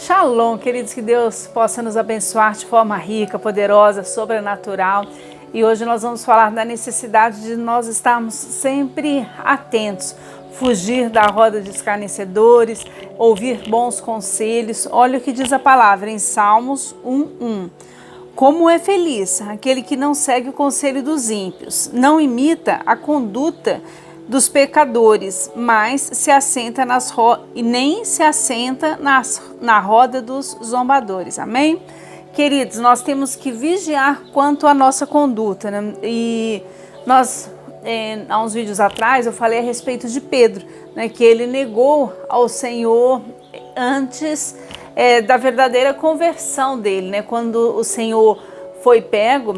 Shalom, queridos, que Deus possa nos abençoar de forma rica, poderosa, sobrenatural. E hoje nós vamos falar da necessidade de nós estarmos sempre atentos, fugir da roda de escarnecedores, ouvir bons conselhos. Olha o que diz a palavra em Salmos 1:1. Como é feliz aquele que não segue o conselho dos ímpios, não imita a conduta dos pecadores, mas se assenta e nem se assenta na roda dos zombadores. Amém? Queridos, nós temos que vigiar quanto à nossa conduta, né? E nós, há uns vídeos atrás, eu falei a respeito de Pedro, né? Que ele negou ao Senhor antes da verdadeira conversão dele, né? Quando o Senhor foi pego,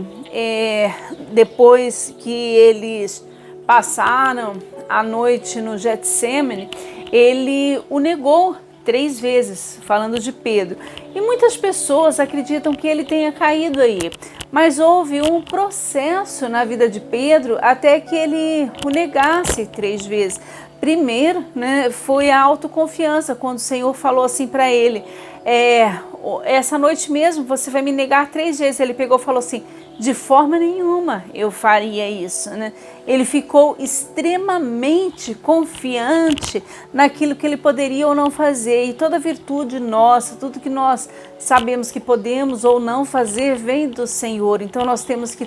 depois que eles passaram a noite no Getsêmani, ele o negou 3 vezes, falando de Pedro. E muitas pessoas acreditam que ele tenha caído aí, mas houve um processo na vida de Pedro até que ele o negasse 3 vezes. Primeiro, né, foi a autoconfiança, quando o Senhor falou assim para ele, essa noite mesmo você vai me negar 3 vezes. Ele pegou e falou assim, de forma nenhuma eu faria isso, né? Ele ficou extremamente confiante naquilo que ele poderia ou não fazer. E toda virtude nossa, tudo que nós sabemos que podemos ou não fazer, vem do Senhor. Então nós temos que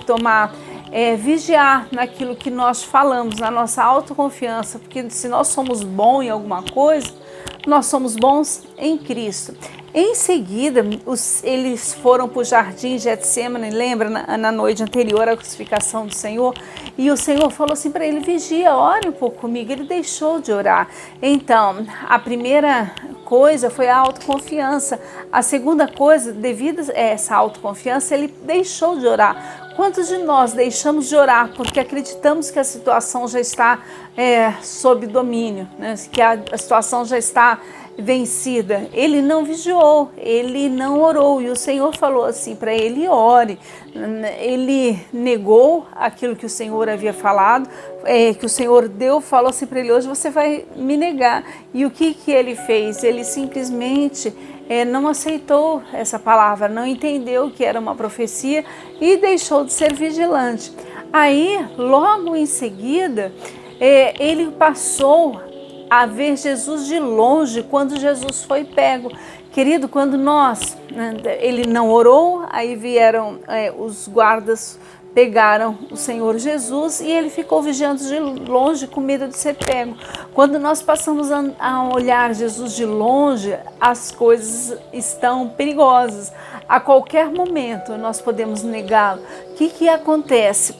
vigiar naquilo que nós falamos, na nossa autoconfiança, porque se nós somos bons em alguma coisa, nós somos bons em Cristo. Em seguida, eles foram para o jardim Getsêmani, lembra, na noite anterior à crucificação do Senhor? E o Senhor falou assim para ele, vigia, ore um pouco comigo. Ele deixou de orar. Então, a primeira coisa foi a autoconfiança. A segunda coisa, devido a essa autoconfiança, ele deixou de orar. Quantos de nós deixamos de orar porque acreditamos que a situação já está sob domínio, né? Que a situação já está vencida? Ele não vigiou, ele não orou, e o Senhor falou assim para ele, ore. Ele negou aquilo que o Senhor havia falado, que o Senhor falou assim para ele, hoje você vai me negar. E o que ele fez? Ele simplesmente não aceitou essa palavra, não entendeu que era uma profecia e deixou de ser vigilante. Aí, logo em seguida, ele passou a ver Jesus de longe quando Jesus foi pego. Querido, quando ele não orou, aí vieram os guardas, pegaram o Senhor Jesus e ele ficou vigiando de longe com medo de ser pego. Quando nós passamos a olhar Jesus de longe, as coisas estão perigosas. A qualquer momento nós podemos negá-lo. O que acontece?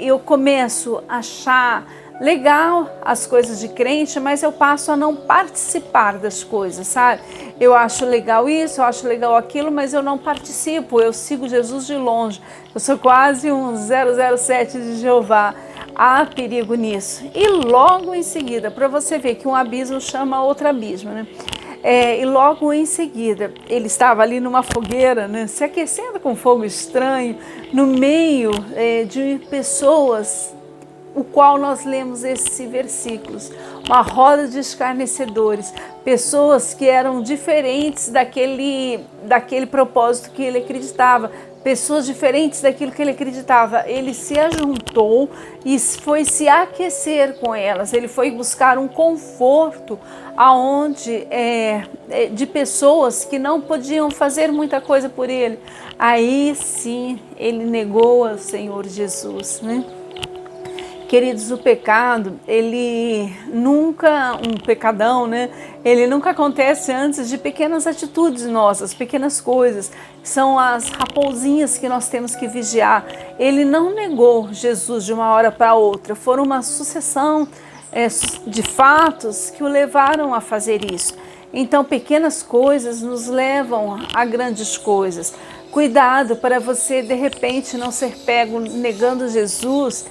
Eu começo a achar legal as coisas de crente, mas eu passo a não participar das coisas, sabe? Eu acho legal isso, eu acho legal aquilo, mas eu não participo, eu sigo Jesus de longe. Eu sou quase um 007 de Jeová. Há perigo nisso. E logo em seguida, para você ver que um abismo chama outro abismo, né? E logo em seguida, ele estava ali numa fogueira, né, se aquecendo com fogo estranho, no meio de pessoas, o qual nós lemos esses versículos, uma roda de escarnecedores, pessoas que eram diferentes daquele propósito que ele acreditava, pessoas diferentes daquilo que ele acreditava. Ele se ajuntou e foi se aquecer com elas, ele foi buscar um conforto aonde de pessoas que não podiam fazer muita coisa por ele. Aí sim, ele negou ao Senhor Jesus, né? Queridos, o pecado, ele nunca, um pecadão, né? Ele nunca acontece antes de pequenas atitudes nossas, pequenas coisas. São as raposinhas que nós temos que vigiar. Ele não negou Jesus de uma hora para outra. Foram uma sucessão de fatos que o levaram a fazer isso. Então, pequenas coisas nos levam a grandes coisas. Cuidado para você, de repente, não ser pego negando Jesus.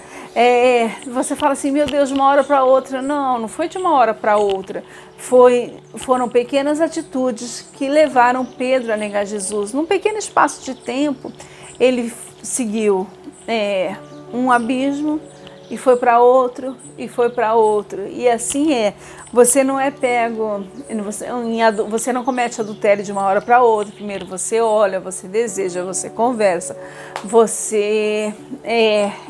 Você fala assim, meu Deus, de uma hora para outra. Não foi de uma hora para outra. Foram pequenas atitudes que levaram Pedro a negar Jesus. Num pequeno espaço de tempo, ele seguiu um abismo, e foi para outro, e foi para outro. E assim é. Você não é pego, você não comete adultério de uma hora para outra. Primeiro você olha, você deseja, você conversa, você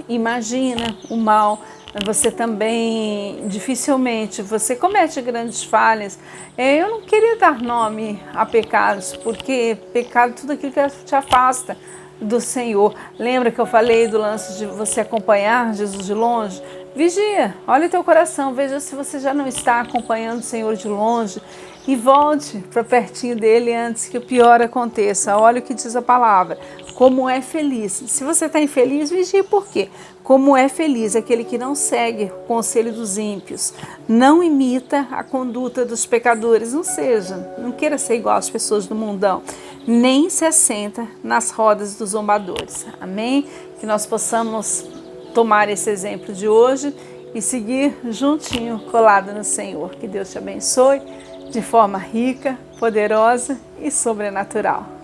imagina o mal. Você também, dificilmente, você comete grandes falhas. Eu não queria dar nome a pecados, porque pecado é tudo aquilo que te afasta do Senhor. Lembra que eu falei do lance de você acompanhar Jesus de longe? Vigia, olha teu coração, veja se você já não está acompanhando o Senhor de longe e volte para pertinho dele antes que o pior aconteça. Olha o que diz a palavra. Como é feliz. Se você está infeliz, vigie por quê? Como é feliz aquele que não segue o conselho dos ímpios, não imita a conduta dos pecadores, não queira ser igual às pessoas do mundão, nem se assenta nas rodas dos zombadores. Amém? Que nós possamos tomar esse exemplo de hoje e seguir juntinho, colado no Senhor. Que Deus te abençoe de forma rica, poderosa e sobrenatural.